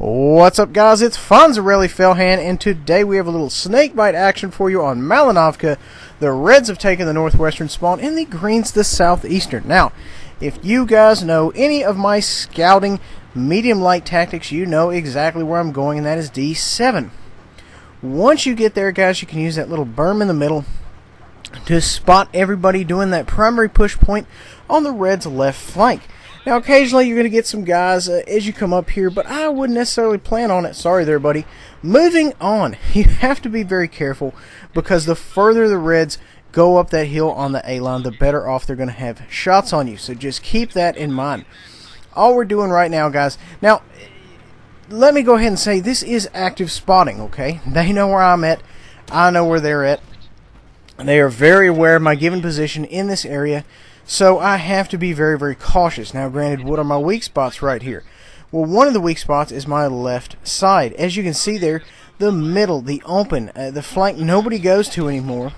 What's up, guys? It's Fonzarelli Fellhand, and today we have a little snakebite action for you on Malinovka. The Reds have taken the northwestern spawn, and the Greens the southeastern. Now, if you guys know any of my scouting medium-light tactics, you know exactly where I'm going, and that is D7. Once you get there, guys, you can use that little berm in the middle to spot everybody doing that primary push point on the Reds' left flank. Now, occasionally you're going to get some guys as you come up here, but I wouldn't necessarily plan on it. Sorry there, buddy. Moving on, you have to be very careful because the further the Reds go up that hill on the A-line, the better off they're going to have shots on you. So just keep that in mind. All we're doing right now, guys. Now, let me go ahead and say this is active spotting, okay? They know where I'm at. I know where they're at. They are very aware of my given position in this area. So I have to be very, very cautious. Now, granted, what are my weak spots right here? Well, one of the weak spots is my left side. As you can see there, the middle, the open, the flank nobody goes to anymore.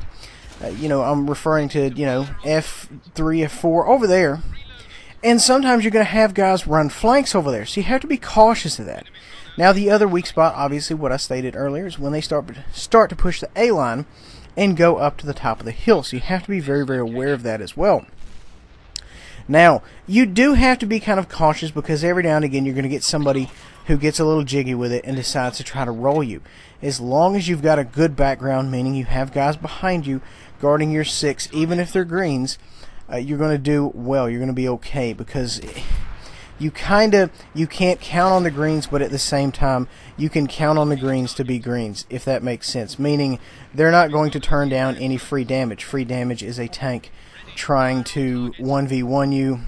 I'm referring to, F3, F4 over there. And sometimes you're going to have guys run flanks over there. So you have to be cautious of that. Now, the other weak spot, obviously, what I stated earlier, is when they start to push the A-line and go up to the top of the hill. So you have to be very, very aware of that as well. Now, you do have to be kind of cautious because every now and again you're going to get somebody who gets a little jiggy with it and decides to try to roll you. As long as you've got a good background, meaning you have guys behind you guarding your six, even if they're greens, you're going to do well. You're going to be okay because you can't count on the greens, but at the same time you can count on the greens to be greens, if that makes sense. Meaning they're not going to turn down any free damage. Free damage is a tank trying to 1v1 you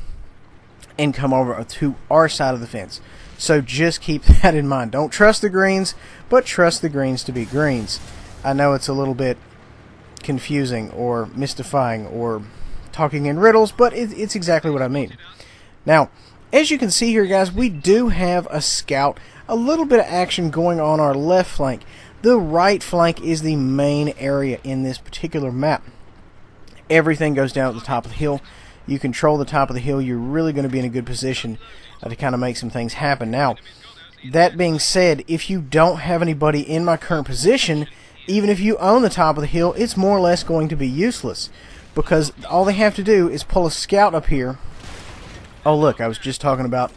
and come over to our side of the fence. So just keep that in mind. Don't trust the greens, but trust the greens to be greens. I know it's a little bit confusing or mystifying or talking in riddles, but it's exactly what I mean. Now, as you can see here, guys, we do have a scout, a little bit of action going on our left flank. The right flank is the main area in this particular map. Everything goes down at the top of the hill. You control the top of the hill. You're really going to be in a good position to kind of make some things happen. Now, that being said, if you don't have anybody in my current position, even if you own the top of the hill, it's more or less going to be useless because all they have to do is pull a scout up here. Oh, look, I was just talking about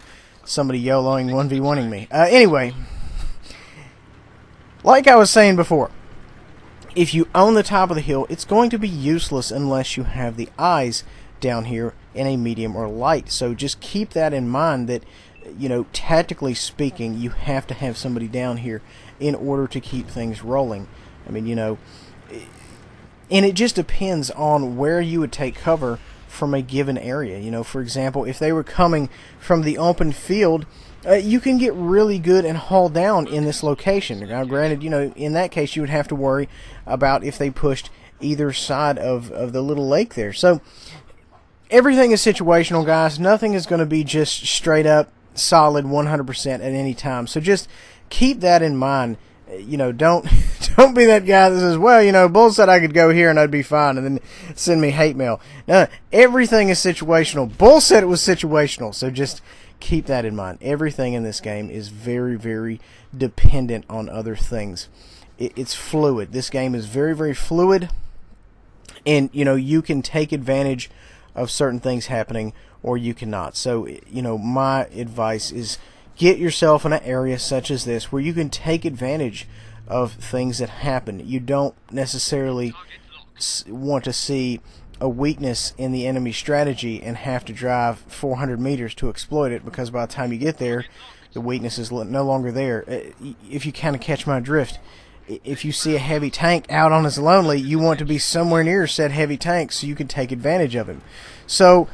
somebody YOLOing 1v1ing me. Anyway, like I was saying before, if you own the top of the hill, it's going to be useless unless you have the eyes down here in a medium or light. So just keep that in mind that, tactically speaking, you have to have somebody down here in order to keep things rolling. I mean, and it just depends on where you would take cover from a given area. For example, if they were coming from the open field, you can get really good and haul down in this location. Now, granted, in that case, you would have to worry about if they pushed either side of the little lake there. So, everything is situational, guys. Nothing is going to be just straight up solid 100% at any time. So, just keep that in mind. Don't be that guy that says, well, Bull said I could go here and I'd be fine, and then send me hate mail. No, everything is situational. Bull said it was situational, so just keep that in mind. Everything in this game is very, very dependent on other things. It's fluid. This game is very, very fluid, and you can take advantage of certain things happening or you cannot. So my advice is get yourself in an area such as this where you can take advantage of things that happen. You don't necessarily want to see a weakness in the enemy strategy and have to drive 400 meters to exploit it, because by the time you get there, the weakness is no longer there. If you kind of catch my drift, if you see a heavy tank out on his lonely, you want to be somewhere near said heavy tank so you can take advantage of him. So,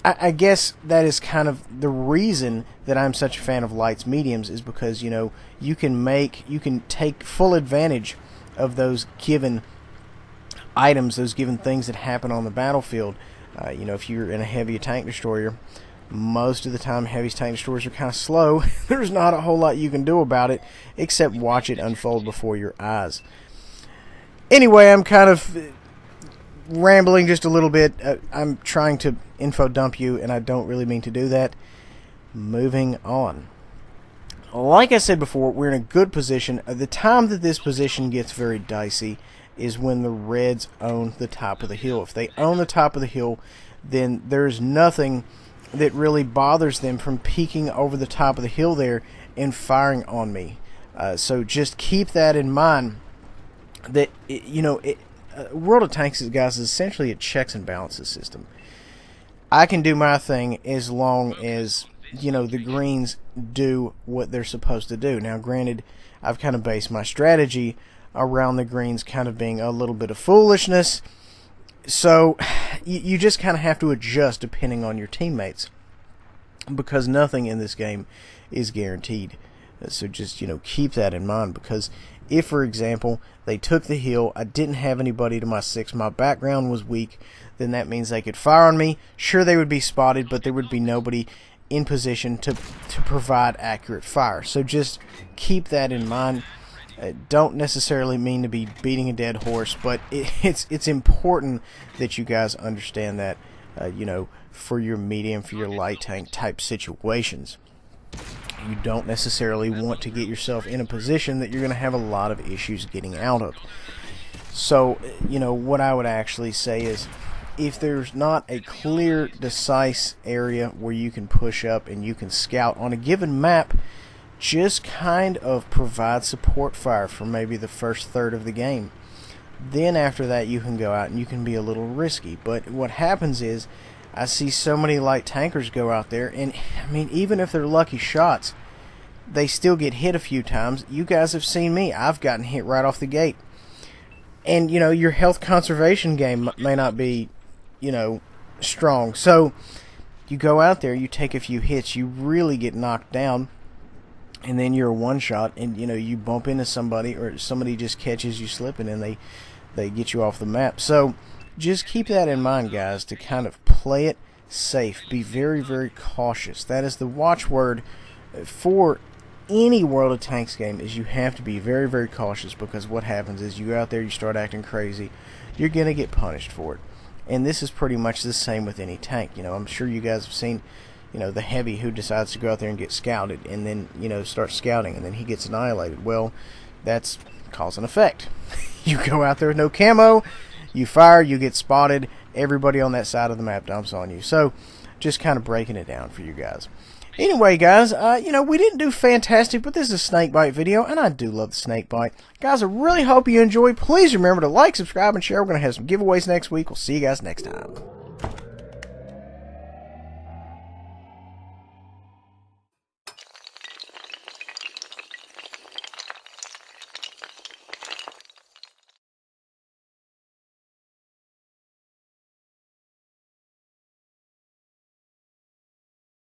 I guess that is kind of the reason that I'm such a fan of lights mediums, is because you can take full advantage of those given items, those given things that happen on the battlefield. If you're in a heavy tank destroyer, most of the time heavy tank destroyers are kind of slow. There's not a whole lot you can do about it except watch it unfold before your eyes. Anyway, I'm kind of rambling just a little bit. I'm trying to info dump you, and I don't really mean to do that. Moving on. like I said before, we're in a good position. The time that this position gets very dicey is when the Reds own the top of the hill. If they own the top of the hill, then there's nothing that really bothers them from peeking over the top of the hill there and firing on me. So just keep that in mind. That World of Tanks, guys, is essentially a checks and balances system. I can do my thing as long as the greens do what they're supposed to do. Now, granted, I've kind of based my strategy around the greens kind of being a little bit of foolishness. So you just kind of have to adjust depending on your teammates, because nothing in this game is guaranteed. So just keep that in mind, because if, for example, they took the hill, I didn't have anybody to my 6, my background was weak, then that means they could fire on me. Sure, they would be spotted, but there would be nobody in position to provide accurate fire. So just keep that in mind. Don't necessarily mean to be beating a dead horse, but it's important that you guys understand that, for your medium, for your light tank type situations. You don't necessarily want to get yourself in a position that you're going to have a lot of issues getting out of. So, what I would actually say is, if there's not a clear, decisive area where you can push up and you can scout on a given map, just kind of provide support fire for maybe the first third of the game. Then after that, you can go out and you can be a little risky. But what happens is, I see so many light tankers go out there, and I mean, even if they're lucky shots, they still get hit a few times. You guys have seen me. I've gotten hit right off the gate. And, your health conservation game may not be, strong. So, you go out there, you take a few hits, you really get knocked down, and then you're a one-shot, and, you bump into somebody, or somebody just catches you slipping, and they get you off the map. So, just keep that in mind, guys, to kind of play it safe. Be very, very cautious. That is the watchword for any World of Tanks game, is you have to be very, very cautious, because what happens is you go out there, you start acting crazy, you're going to get punished for it. And this is pretty much the same with any tank. I'm sure you guys have seen, the heavy who decides to go out there and get scouted, and then, start scouting, and then he gets annihilated. Well, that's cause and effect. You go out there with no camo, you fire, you get spotted, everybody on that side of the map dumps on you. So, just kind of breaking it down for you guys. Anyway, guys, we didn't do fantastic, but this is a snake bite video, and I do love the snake bite. Guys, I really hope you enjoy. Please remember to like, subscribe, and share. We're going to have some giveaways next week. We'll see you guys next time.